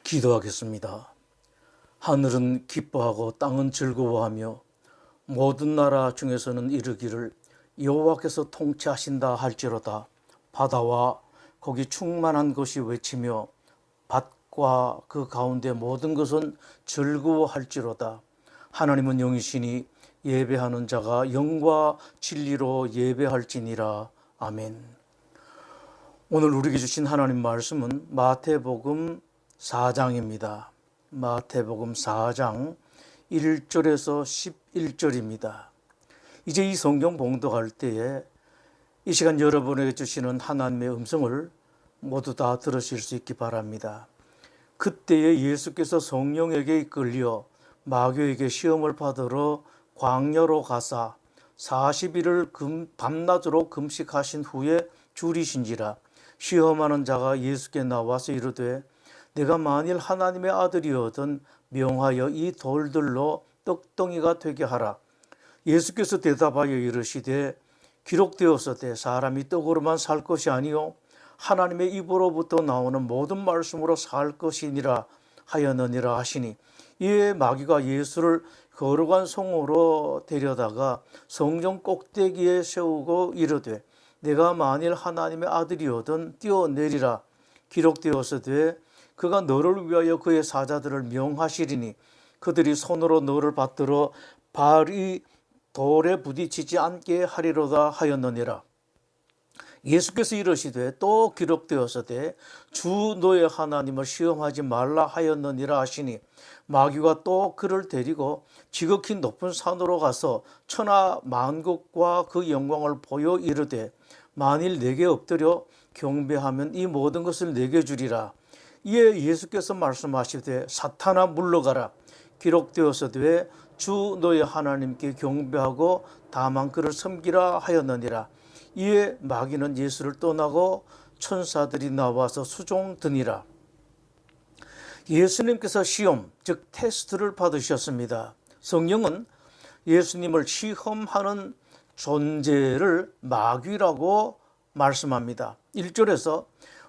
기도하겠습니다. 하늘은 기뻐하고 땅은 즐거워하며 모든 나라 중에서는 이르기를 여호와께서 통치하신다 할지로다. 바다와 거기 충만한 것이 외치며 밭과 그 가운데 모든 것은 즐거워할지로다. 하나님은 영이시니 예배하는 자가 영과 진리로 예배할지니라. 아멘. 오늘 우리에게 주신 하나님 말씀은 마태복음 4장입니다. 마태복음 4장 1절에서 11절입니다. 이제 이 성경 봉독할 때에 이 시간 여러분에게 주시는 하나님의 음성을 모두 다 들으실 수 있기 바랍니다. 그때에 예수께서 성령에게 이끌려 마귀에게 시험을 받으러 광야로 가사 40일을 밤낮으로 금식하신 후에 줄이신지라. 시험하는 자가 예수께 나와서 이르되 내가 만일 하나님의 아들이거든 명하여 이 돌들로 떡덩이가 되게 하라. 예수께서 대답하여 이르시되 기록되었으되 사람이 떡으로만 살 것이 아니요 하나님의 입으로부터 나오는 모든 말씀으로 살 것이니라 하였느니라 하시니, 이에 마귀가 예수를 거룩한 성으로 데려다가 성전 꼭대기에 세우고 이르되 내가 만일 하나님의 아들이거든 뛰어내리라. 기록되었으되 그가 너를 위하여 그의 사자들을 명하시리니 그들이 손으로 너를 받들어 발이 돌에 부딪히지 않게 하리로다 하였느니라. 예수께서 이르시되 또 기록되었으되 주 너의 하나님을 시험하지 말라 하였느니라 하시니, 마귀가 또 그를 데리고 지극히 높은 산으로 가서 천하 만국과 그 영광을 보여 이르되 만일 내게 엎드려 경배하면 이 모든 것을 내게 주리라. 이에 예수께서 말씀하시되 사탄아 물러가라. 기록되었으되 주 너의 하나님께 경배하고 다만 그를 섬기라 하였느니라. 이에 마귀는 예수를 떠나고 천사들이 나와서 수종드니라. 예수님께서 시험, 즉 테스트를 받으셨습니다. 성경은 예수님을 시험하는 존재를 마귀라고 말씀합니다. 1절에서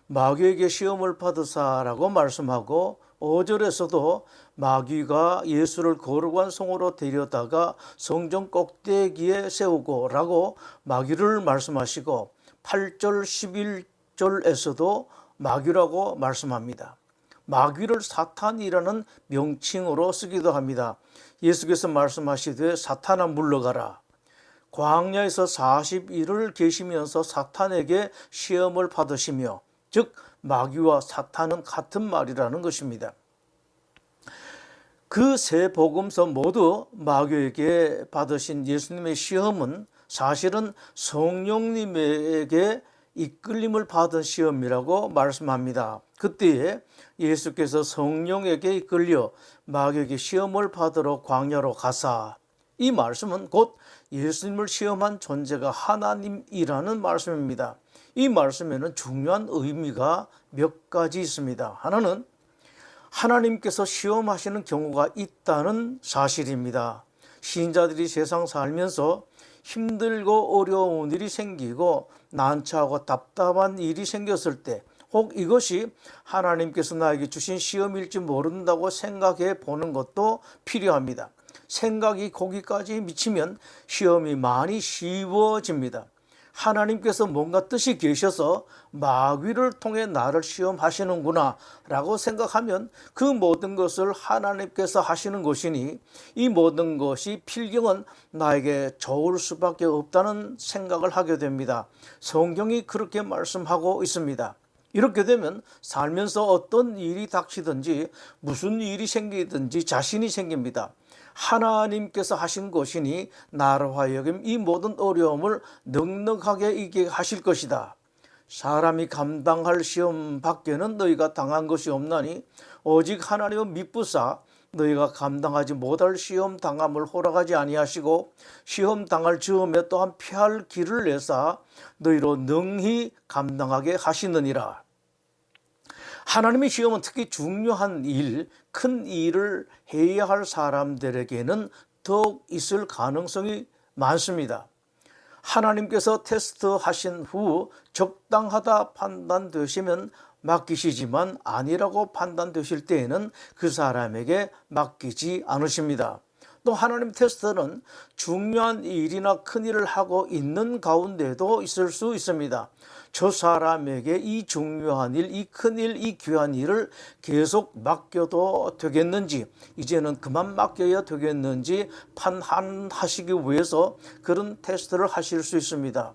마귀에게 시험을 받으사라고 말씀하고 5절에서도 마귀가 예수를 거룩한 성으로 데려다가 성전 꼭대기에 세우고 라고 마귀를 말씀하시고 8절 11절에서도 마귀라고 말씀합니다. 마귀를 사탄이라는 명칭으로 쓰기도 합니다. 예수께서 말씀하시되 사탄아 물러가라. 광야에서 40일을 계시면서 사탄에게 시험을 받으시며, 즉 마귀와 사탄은 같은 말이라는 것입니다. 그 세 복음서 모두 마귀에게 받으신 예수님의 시험은 사실은 성령님에게 이끌림을 받은 시험이라고 말씀합니다. 그때에 예수께서 성령에게 이끌려 마귀에게 시험을 받으러 광야로 가사, 이 말씀은 곧 예수님을 시험한 존재가 하나님이라는 말씀입니다. 이 말씀에는 중요한 의미가 몇 가지 있습니다. 하나는 하나님께서 시험하시는 경우가 있다는 사실입니다. 신자들이 세상 살면서 힘들고 어려운 일이 생기고 난처하고 답답한 일이 생겼을 때 혹 이것이 하나님께서 나에게 주신 시험일지 모른다고 생각해 보는 것도 필요합니다. 생각이 거기까지 미치면 시험이 많이 쉬워집니다. 하나님께서 뭔가 뜻이 계셔서 마귀를 통해 나를 시험하시는구나 라고 생각하면 그 모든 것을 하나님께서 하시는 것이니 이 모든 것이 필경은 나에게 좋을 수밖에 없다는 생각을 하게 됩니다. 성경이 그렇게 말씀하고 있습니다. 이렇게 되면 살면서 어떤 일이 닥치든지 무슨 일이 생기든지 자신이 생깁니다. 하나님께서 하신 것이니 나로 하여금 이 모든 어려움을 넉넉하게 이기게 하실 것이다. 사람이 감당할 시험 밖에는 너희가 당한 것이 없나니 오직 하나님은 미쁘사 너희가 감당하지 못할 시험 당함을 허락하지 아니하시고 시험 당할 즈음에 또한 피할 길을 내사 너희로 능히 감당하게 하시느니라. 하나님의 시험은 특히 중요한 일, 큰 일을 해야 할 사람들에게는 더욱 있을 가능성이 많습니다. 하나님께서 테스트하신 후 적당하다 판단되시면 맡기시지만 아니라고 판단되실 때에는 그 사람에게 맡기지 않으십니다. 또 하나님 테스트는 중요한 일이나 큰 일을 하고 있는 가운데도 있을 수 있습니다. 저 사람에게 이 중요한 일, 이 큰 일, 이 귀한 일을 계속 맡겨도 되겠는지, 이제는 그만 맡겨야 되겠는지 판단하시기 위해서 그런 테스트를 하실 수 있습니다.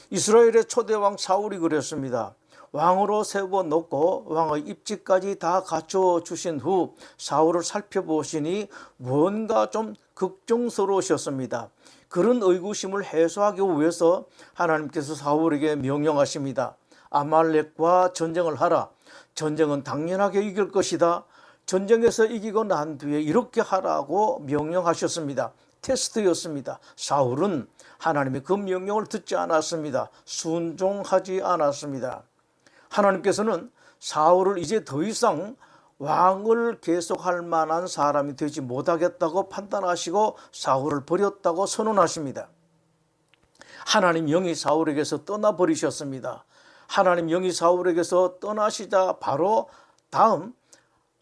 이스라엘의 초대왕 사울이 그랬습니다. 왕으로 세워놓고 왕의 입지까지 다 갖춰주신 후 사울을 살펴보시니 뭔가 좀 걱정스러우셨습니다. 그런 의구심을 해소하기 위해서 하나님께서 사울에게 명령하십니다. 아말렉과 전쟁을 하라. 전쟁은 당연하게 이길 것이다. 전쟁에서 이기고 난 뒤에 이렇게 하라고 명령하셨습니다. 테스트였습니다. 사울은 하나님의 그 명령을 듣지 않았습니다. 순종하지 않았습니다. 하나님께서는 사울을 이제 더 이상 왕을 계속할 만한 사람이 되지 못하겠다고 판단하시고 사울을 버렸다고 선언하십니다. 하나님 영이 사울에게서 떠나버리셨습니다. 하나님 영이 사울에게서 떠나시자 바로 다음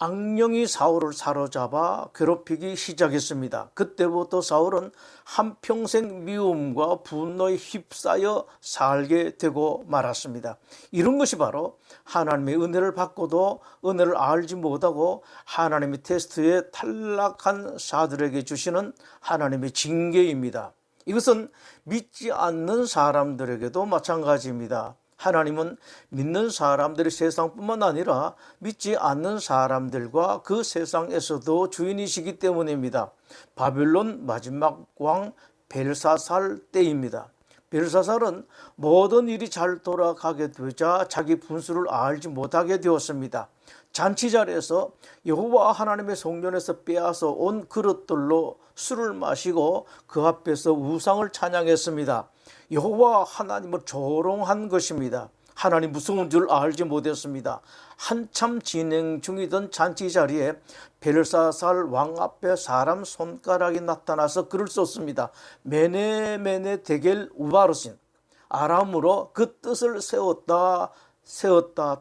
악령이 사울을 사로잡아 괴롭히기 시작했습니다. 그때부터 사울은 한평생 미움과 분노에 휩싸여 살게 되고 말았습니다. 이런 것이 바로 하나님의 은혜를 받고도 은혜를 알지 못하고 하나님의 테스트에 탈락한 자들에게 주시는 하나님의 징계입니다. 이것은 믿지 않는 사람들에게도 마찬가지입니다. 하나님은 믿는 사람들이 세상뿐만 아니라 믿지 않는 사람들과 그 세상에서도 주인이시기 때문입니다. 바벨론 마지막 왕 벨사살 때입니다. 벨사살은 모든 일이 잘 돌아가게 되자 자기 분수를 알지 못하게 되었습니다. 잔치 자리에서 여호와 하나님의 성전에서 빼앗아 온 그릇들로 술을 마시고 그 앞에서 우상을 찬양했습니다. 여호와 하나님을 조롱한 것입니다. 하나님 무서운 줄 알지 못했습니다. 한참 진행 중이던 잔치 자리에 벨사살 왕 앞에 사람 손가락이 나타나서 글을 썼습니다. 메네 데겔 우바르신, 아람으로 그 뜻을 세웠다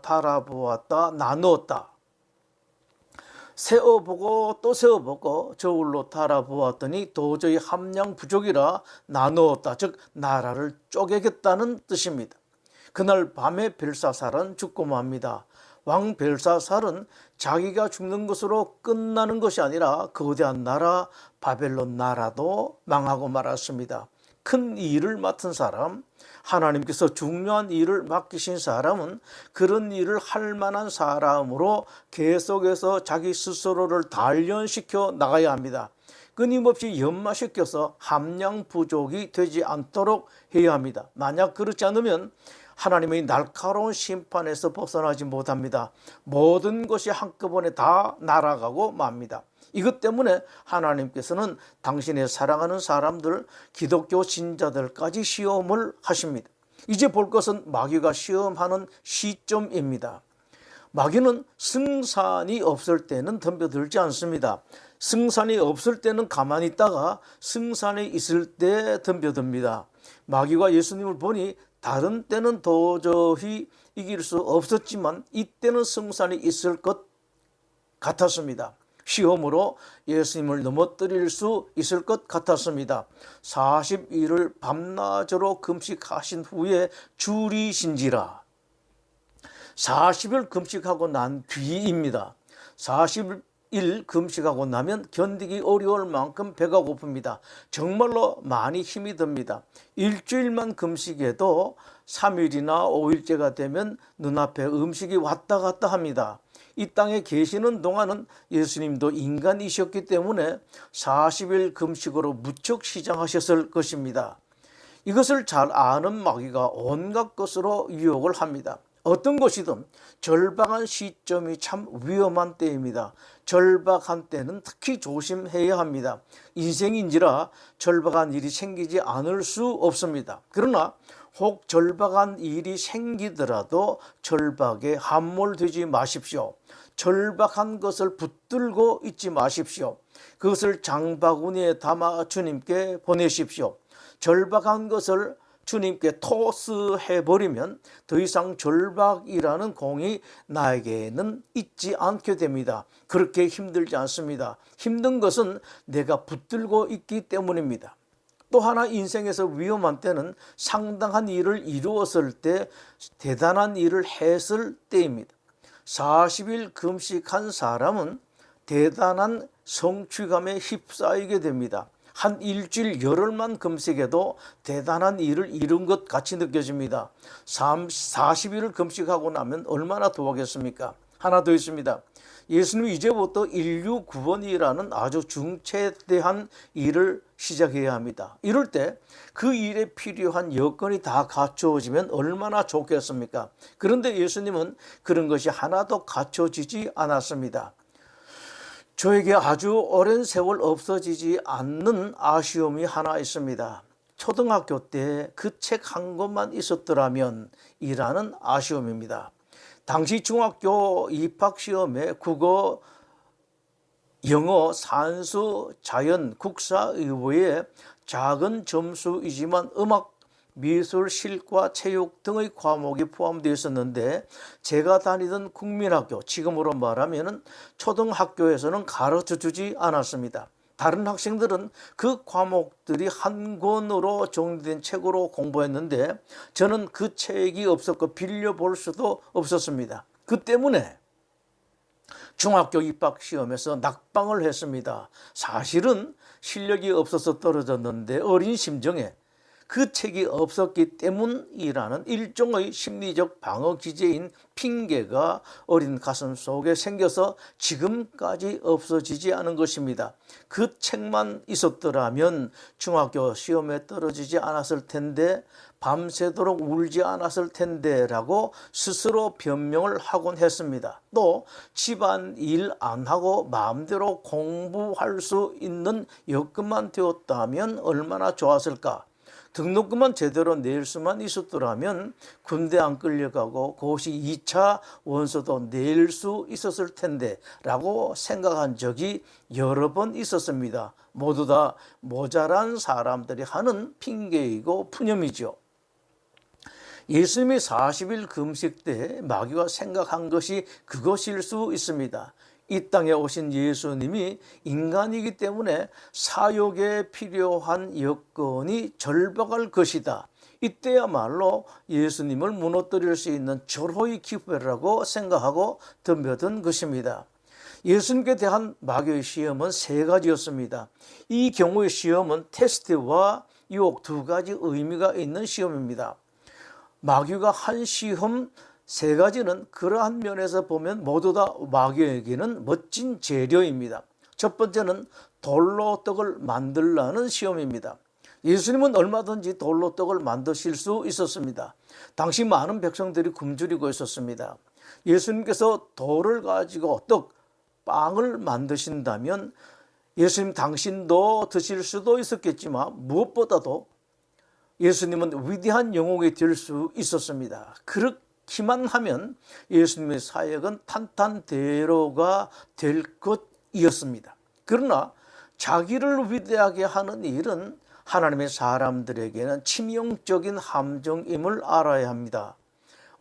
달아보았다 나누었다. 세어보고 또 세어보고 저울로 달아보았더니 도저히 함량 부족이라 나누었다. 즉 나라를 쪼개겠다는 뜻입니다. 그날 밤에 벨사살은 죽고 맙니다. 왕 벨사살은 자기가 죽는 것으로 끝나는 것이 아니라 거대한 나라 바벨론 나라도 망하고 말았습니다. 큰 일을 맡은 사람, 하나님께서 중요한 일을 맡기신 사람은 그런 일을 할 만한 사람으로 계속해서 자기 스스로를 단련시켜 나가야 합니다. 끊임없이 연마시켜서 함량 부족이 되지 않도록 해야 합니다. 만약 그렇지 않으면 하나님의 날카로운 심판에서 벗어나지 못합니다. 모든 것이 한꺼번에 다 날아가고 맙니다. 이것 때문에 하나님께서는 당신의 사랑하는 사람들, 기독교 신자들까지 시험을 하십니다. 이제 볼 것은 마귀가 시험하는 시점입니다. 마귀는 승산이 없을 때는 덤벼들지 않습니다. 승산이 없을 때는 가만히 있다가 승산이 있을 때 덤벼듭니다. 마귀가 예수님을 보니 다른 때는 도저히 이길 수 없었지만 이때는 승산이 있을 것 같았습니다. 시험으로 예수님을 넘어뜨릴 수 있을 것 같았습니다. 40일을 밤낮으로 금식하신 후에 줄이신지라. 40일 금식하고 난 뒤입니다. 40일 금식하고 나면 견디기 어려울 만큼 배가 고픕니다. 정말로 많이 힘이 듭니다. 일주일만 금식해도 3일이나 5일째가 되면 눈앞에 음식이 왔다 갔다 합니다. 이 땅에 계시는 동안은 예수님도 인간이셨기 때문에 40일 금식으로 무척 시장하셨을 것입니다. 이것을 잘 아는 마귀가 온갖 것으로 유혹을 합니다. 어떤 것이든 절박한 시점이 참 위험한 때입니다. 절박한 때는 특히 조심해야 합니다. 인생인지라 절박한 일이 생기지 않을 수 없습니다. 그러나 혹 절박한 일이 생기더라도 절박에 함몰되지 마십시오. 절박한 것을 붙들고 있지 마십시오. 그것을 장바구니에 담아 주님께 보내십시오. 절박한 것을 주님께 토스해버리면 더 이상 절박이라는 공이 나에게는 있지 않게 됩니다. 그렇게 힘들지 않습니다. 힘든 것은 내가 붙들고 있기 때문입니다. 또 하나 인생에서 위험한 때는 상당한 일을 이루었을 때, 대단한 일을 했을 때입니다. 40일 금식한 사람은 대단한 성취감에 휩싸이게 됩니다. 한 일주일 열흘만 금식해도 대단한 일을 이룬 것 같이 느껴집니다. 40일을 금식하고 나면 얼마나 더 하겠습니까? 하나 더 있습니다. 예수님이 이제부터 인류 구원이라는 아주 중차대한 일을 시작해야 합니다. 이럴 때 그 일에 필요한 여건이 다 갖춰지면 얼마나 좋겠습니까? 그런데 예수님은 그런 것이 하나도 갖춰지지 않았습니다. 저에게 아주 오랜 세월 없어지지 않는 아쉬움이 하나 있습니다. 초등학교 때 그 책 한 권만 있었더라면 이라는 아쉬움입니다. 당시 중학교 입학시험에 국어, 영어, 산수, 자연, 국사 이외에 작은 점수이지만 음악, 미술, 실과, 체육 등의 과목이 포함되어 있었는데 제가 다니던 국민학교, 지금으로 말하면 초등학교에서는 가르쳐주지 않았습니다. 다른 학생들은 그 과목들이 한 권으로 정리된 책으로 공부했는데 저는 그 책이 없었고 빌려볼 수도 없었습니다. 그 때문에 중학교 입학시험에서 낙방을 했습니다. 사실은 실력이 없어서 떨어졌는데 어린 심정에 그 책이 없었기 때문이라는 일종의 심리적 방어 기제인 핑계가 어린 가슴 속에 생겨서 지금까지 없어지지 않은 것입니다. 그 책만 있었더라면 중학교 시험에 떨어지지 않았을 텐데, 밤새도록 울지 않았을 텐데 라고 스스로 변명을 하곤 했습니다. 또 집안 일 안 하고 마음대로 공부할 수 있는 여건만 되었다면 얼마나 좋았을까. 등록금만 제대로 낼 수만 있었더라면 군대 안 끌려가고 고시 2차 원서도 낼 수 있었을 텐데 라고 생각한 적이 여러 번 있었습니다. 모두 다 모자란 사람들이 하는 핑계이고 푸념이죠. 예수님이 40일 금식 때 마귀가 생각한 것이 그것일 수 있습니다. 이 땅에 오신 예수님이 인간이기 때문에 사역에 필요한 여건이 절박할 것이다. 이때야말로 예수님을 무너뜨릴 수 있는 절호의 기회라고 생각하고 덤벼든 것입니다. 예수님께 대한 마귀의 시험은 세 가지였습니다. 이 경우의 시험은 테스트와 유혹 두 가지 의미가 있는 시험입니다. 마귀가 한 시험 세 가지는 그러한 면에서 보면 모두 다 마귀에게는 멋진 재료입니다. 첫 번째는 돌로 떡을 만들라는 시험입니다. 예수님은 얼마든지 돌로 떡을 만드실 수 있었습니다. 당시 많은 백성들이 굶주리고 있었습니다. 예수님께서 돌을 가지고 빵을 만드신다면 예수님 당신도 드실 수도 있었겠지만 무엇보다도 예수님은 위대한 영웅이 될 수 있었습니다. 그렇기만 하면 예수님의 사역은 탄탄대로가 될 것이었습니다. 그러나 자기를 위대하게 하는 일은 하나님의 사람들에게는 치명적인 함정임을 알아야 합니다.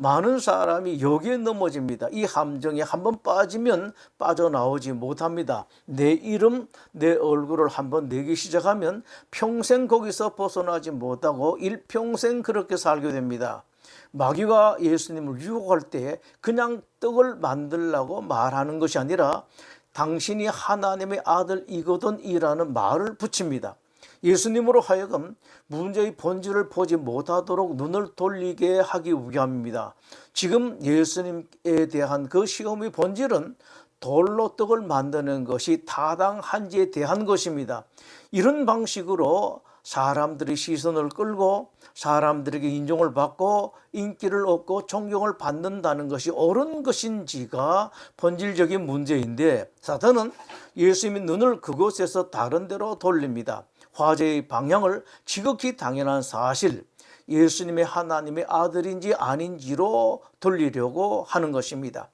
많은 사람이 여기에 넘어집니다. 이 함정에 한번 빠지면 빠져나오지 못합니다. 내 이름, 내 얼굴을 한번 내기 시작하면 평생 거기서 벗어나지 못하고 일평생 그렇게 살게 됩니다. 마귀가 예수님을 유혹할 때 그냥 떡을 만들라고 말하는 것이 아니라 당신이 하나님의 아들이거든이라는 말을 붙입니다. 예수님으로 하여금 문제의 본질을 보지 못하도록 눈을 돌리게 하기 위함입니다. 지금 예수님에 대한 그 시험의 본질은 돌로 떡을 만드는 것이 타당한지에 대한 것입니다. 이런 방식으로 사람들의 시선을 끌고 사람들에게 인정을 받고 인기를 얻고 존경을 받는다는 것이 옳은 것인지가 본질적인 문제인데, 사탄은 예수님의 눈을 그곳에서 다른 데로 돌립니다. 화제의 방향을 지극히 당연한 사실, 예수님의 하나님의 아들인지 아닌지로 돌리려고 하는 것입니다.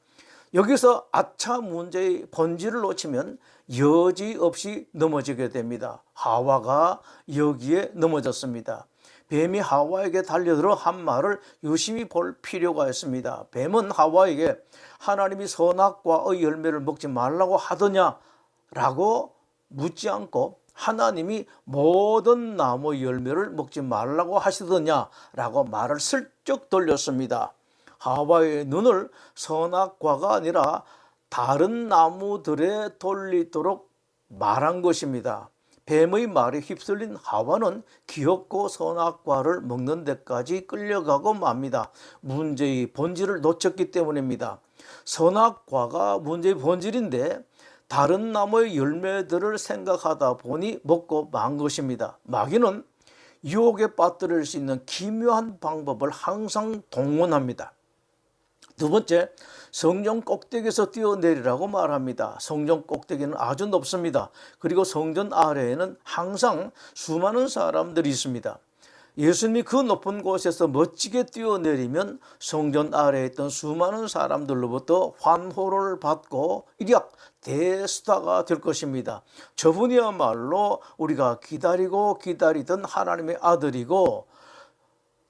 여기서 아차 문제의 본질을 놓치면 여지없이 넘어지게 됩니다. 하와가 여기에 넘어졌습니다. 뱀이 하와에게 달려들어 한 말을 유심히 볼 필요가 있습니다. 뱀은 하와에게 하나님이 선악과의 열매를 먹지 말라고 하더냐라고 묻지 않고 하나님이 모든 나무 열매를 먹지 말라고 하시더냐라고 말을 슬쩍 돌렸습니다. 하와의 눈을 선악과가 아니라 다른 나무들에 돌리도록 말한 것입니다. 뱀의 말에 휩쓸린 하와는 귀엽고 선악과를 먹는 데까지 끌려가고 맙니다. 문제의 본질을 놓쳤기 때문입니다. 선악과가 문제의 본질인데 다른 나무의 열매들을 생각하다 보니 먹고 만 것입니다. 마귀는 유혹에 빠뜨릴 수 있는 기묘한 방법을 항상 동원합니다. 두 번째, 성전 꼭대기에서 뛰어내리라고 말합니다. 성전 꼭대기는 아주 높습니다. 그리고 성전 아래에는 항상 수많은 사람들이 있습니다. 예수님이 그 높은 곳에서 멋지게 뛰어내리면 성전 아래에 있던 수많은 사람들로부터 환호를 받고 일약 대스타가 될 것입니다. 저분이야말로 우리가 기다리고 기다리던 하나님의 아들이고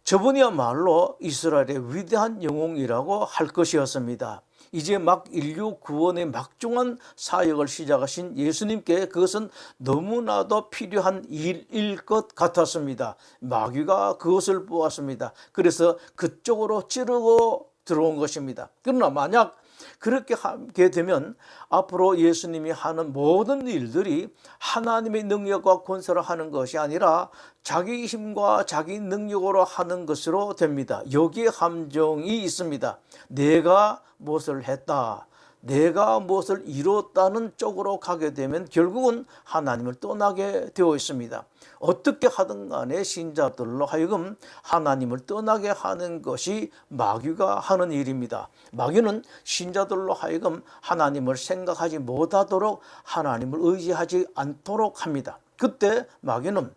저분이야말로 이스라엘의 위대한 영웅이라고 할 것이었습니다. 이제 막 인류 구원의 막중한 사역을 시작하신 예수님께 그것은 너무나도 필요한 일일 것 같았습니다. 마귀가 그것을 보았습니다. 그래서 그쪽으로 찌르고 들어온 것입니다. 그러나 만약 그렇게 하게 되면 앞으로 예수님이 하는 모든 일들이 하나님의 능력과 권세로 하는 것이 아니라 자기 힘과 자기 능력으로 하는 것으로 됩니다. 여기에 함정이 있습니다. 내가 무엇을 했다, 내가 무엇을 이뤘다는 쪽으로 가게 되면 결국은 하나님을 떠나게 되어 있습니다. 어떻게 하든 간에 신자들로 하여금 하나님을 떠나게 하는 것이 마귀가 하는 일입니다. 마귀는 신자들로 하여금 하나님을 생각하지 못하도록 하나님을 의지하지 않도록 합니다. 그때 마귀는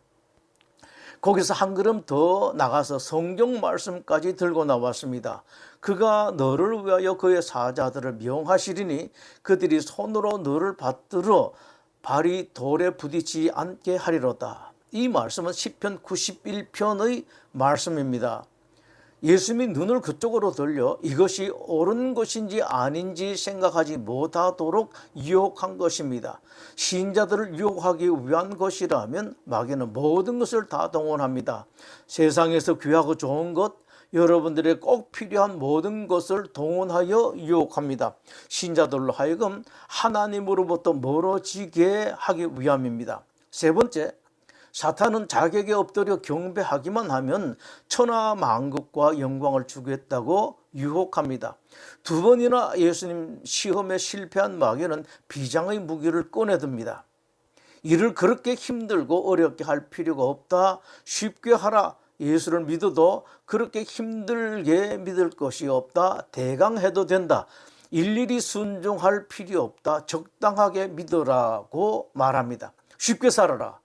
거기서 한 걸음 더 나가서 성경 말씀까지 들고 나왔습니다. 그가 너를 위하여 그의 사자들을 명하시리니 그들이 손으로 너를 받들어 발이 돌에 부딪히지 않게 하리로다. 이 말씀은 시편 91편의 말씀입니다. 예수님이 눈을 그쪽으로 돌려 이것이 옳은 것인지 아닌지 생각하지 못하도록 유혹한 것입니다. 신자들을 유혹하기 위한 것이라면 마귀는 모든 것을 다 동원합니다. 세상에서 귀하고 좋은 것, 여러분들의 꼭 필요한 모든 것을 동원하여 유혹합니다. 신자들로 하여금 하나님으로부터 멀어지게 하기 위함입니다. 세 번째, 사탄은 자기에게 엎드려 경배하기만 하면 천하만국과 영광을 주겠다고 유혹합니다. 두 번이나 예수님 시험에 실패한 마귀는 비장의 무기를 꺼내듭니다. 이를 그렇게 힘들고 어렵게 할 필요가 없다, 쉽게 하라, 예수를 믿어도 그렇게 힘들게 믿을 것이 없다, 대강해도 된다, 일일이 순종할 필요 없다, 적당하게 믿으라고 말합니다. 쉽게 살아라,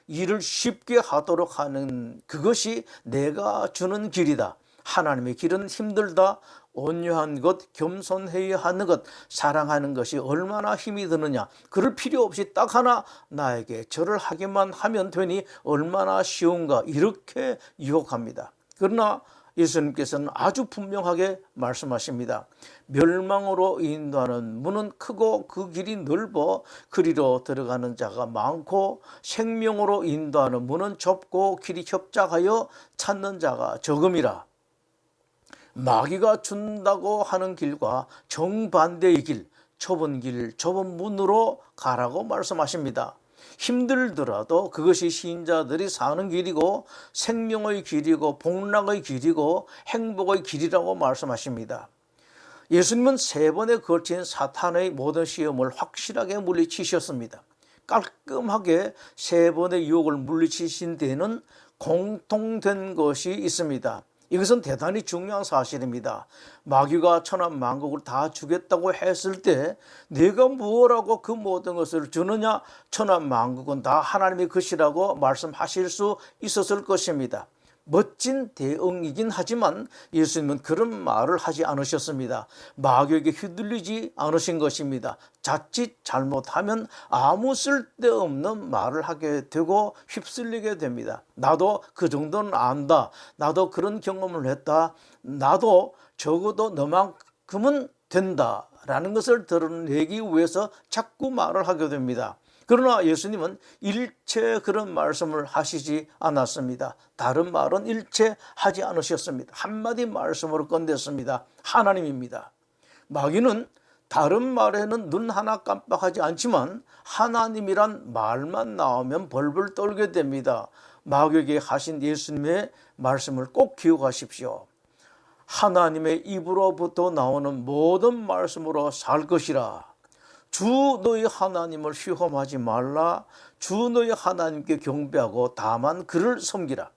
일을 쉽게 하도록 하는 그것이 내가 주는 길이다. 하나님의 길은 힘들다. 온유한 것, 겸손해야 하는 것, 사랑하는 것이 얼마나 힘이 드느냐. 그럴 필요 없이 딱 하나 나에게 절을 하기만 하면 되니 얼마나 쉬운가. 이렇게 유혹합니다. 그러나 예수님께서는 아주 분명하게 말씀하십니다. 멸망으로 인도하는 문은 크고 그 길이 넓어 그리로 들어가는 자가 많고 생명으로 인도하는 문은 좁고 길이 협착하여 찾는 자가 적음이라. 마귀가 준다고 하는 길과 정반대의 길, 좁은 길, 좁은 문으로 가라고 말씀하십니다. 힘들더라도 그것이 신자들이 사는 길이고 생명의 길이고 복락의 길이고 행복의 길이라고 말씀하십니다. 예수님은 세 번에 걸친 사탄의 모든 시험을 확실하게 물리치셨습니다. 깔끔하게 세 번의 유혹을 물리치신 데는 공통된 것이 있습니다. 이것은 대단히 중요한 사실입니다. 마귀가 천하만국을 다 주겠다고 했을 때 내가 무엇라고 그 모든 것을 주느냐, 천하만국은 다 하나님의 것이라고 말씀하실 수 있었을 것입니다. 멋진 대응이긴 하지만 예수님은 그런 말을 하지 않으셨습니다. 마귀에게 휘둘리지 않으신 것입니다. 자칫 잘못하면 아무 쓸데없는 말을 하게 되고 휩쓸리게 됩니다. 나도 그 정도는 안다. 나도 그런 경험을 했다. 나도 적어도 너만큼은 된다. 라는 것을 드러내기 위해서 자꾸 말을 하게 됩니다. 그러나 예수님은 일체 그런 말씀을 하시지 않았습니다. 다른 말은 일체 하지 않으셨습니다. 한마디 말씀으로 끝냈습니다. 하나님입니다. 마귀는 다른 말에는 눈 하나 깜빡하지 않지만 하나님이란 말만 나오면 벌벌 떨게 됩니다. 마귀에게 하신 예수님의 말씀을 꼭 기억하십시오. 하나님의 입으로부터 나오는 모든 말씀으로 살 것이라. 주 너희 하나님을 시험하지 말라. 주 너희 하나님께 경배하고 다만 그를 섬기라.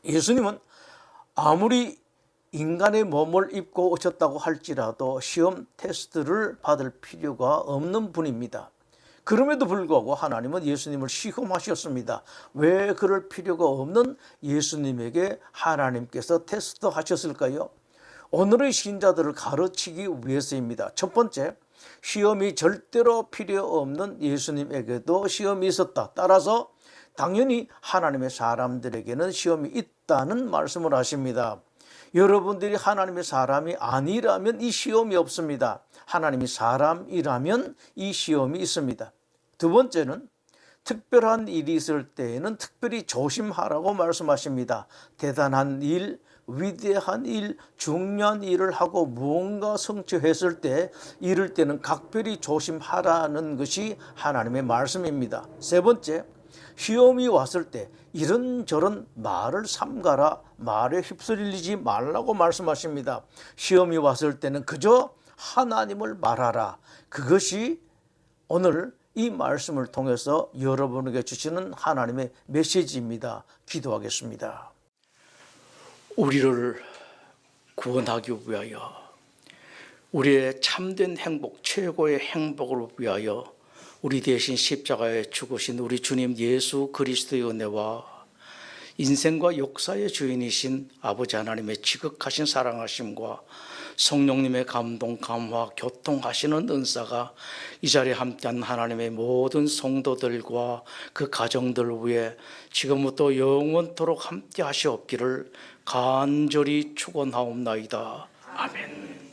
예수님은 아무리 인간의 몸을 입고 오셨다고 할지라도 시험 테스트를 받을 필요가 없는 분입니다. 그럼에도 불구하고 하나님은 예수님을 시험하셨습니다. 왜 그럴 필요가 없는 예수님에게 하나님께서 테스트하셨을까요? 오늘의 신자들을 가르치기 위해서입니다. 첫 번째, 시험이 절대로 필요 없는 예수님에게도 시험이 있었다. 따라서 당연히 하나님의 사람들에게는 시험이 있다는 말씀을 하십니다. 여러분들이 하나님의 사람이 아니라면 이 시험이 없습니다. 하나님이 사람이라면 이 시험이 있습니다. 두 번째는 특별한 일이 있을 때에는 특별히 조심하라고 말씀하십니다. 대단한 일, 위대한 일, 중요한 일을 하고 무언가 성취했을 때 이럴 때는 각별히 조심하라는 것이 하나님의 말씀입니다. 세 번째, 시험이 왔을 때 이런저런 말을 삼가라, 말에 휩쓸리지 말라고 말씀하십니다. 시험이 왔을 때는 그저 하나님을 말하라. 그것이 오늘 이 말씀을 통해서 여러분에게 주시는 하나님의 메시지입니다. 기도하겠습니다. 우리를 구원하기 위하여, 우리의 참된 행복, 최고의 행복을 위하여 우리 대신 십자가에 죽으신 우리 주님 예수 그리스도의 은혜와 인생과 역사의 주인이신 아버지 하나님의 지극하신 사랑하심과 성령님의 감동, 감화, 교통하시는 은사가 이 자리에 함께한 하나님의 모든 성도들과 그 가정들을 위해 지금부터 영원토록 함께 하시옵기를 간절히 축원하옵나이다. 아멘.